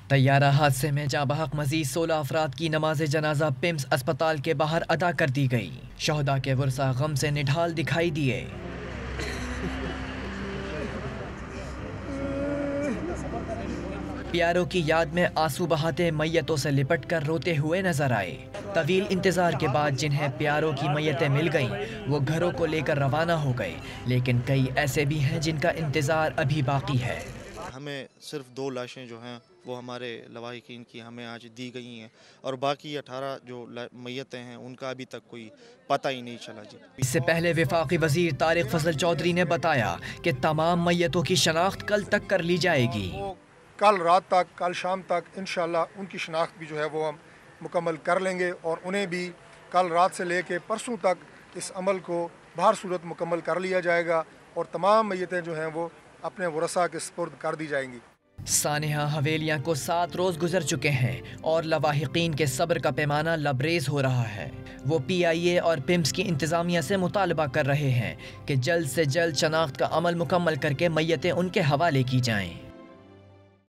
طیارہ حادثے میں جاں بحق مزید 16 افراد کی نماز جنازہ پمس اسپتال کے باہر ادا کر دی گئی۔ شہداء کے ورثاء غم سے نڈھال دکھائی دیے۔ پیاروں کی یاد میں آنسو بہاتے میتوں سے لپٹ کر روتے ہوئے نظر آئے۔ طویل انتظار کے بعد جنہیں پیاروں کی میتیں مل گئیں وہ گھروں کو لے کر روانہ ہو گئے، لیکن کئی ایسے بھی ہیں جن کا انتظار ابھی باقی ہے۔ ہمیں صرف 2 لاشیں جو ہیں وہ ہمارے لواحقین کی ہمیں آج دی گئی ہیں، اور باقی 18 جو میتیں ہیں ان کا ابھی تک کوئی پتہ ہی نہیں چلا جی۔ اس سے پہلے وفاقی وزیر طارق فضل چودھری نے بتایا کہ تمام میتوں کی شناخت کل تک کر لی جائے گی۔ کل رات تک، کل شام تک انشاءاللہ ان کی شناخت بھی جو ہے وہ ہم مکمل کر لیں گے، اور انہیں بھی کل رات سے لے کے پرسوں تک اس عمل کو بہر صورت مکمل کر لیا جائے گا، اور تمام میتیں جو ہیں وہ اپنے ورثاء کے سپرد کر دی جائیں گی۔ سانحہ حویلیاں کو 7 روز گزر چکے ہیں اور لواحقین کے صبر کا پیمانہ لبریز ہو رہا ہے۔ وہ پی آئی اے اور پمس کی انتظامیہ سے مطالبہ کر رہے ہیں کہ جلد سے جلد شناخت کا عمل مکمل کر کے میتیں ان کے حوالے کی جائیں۔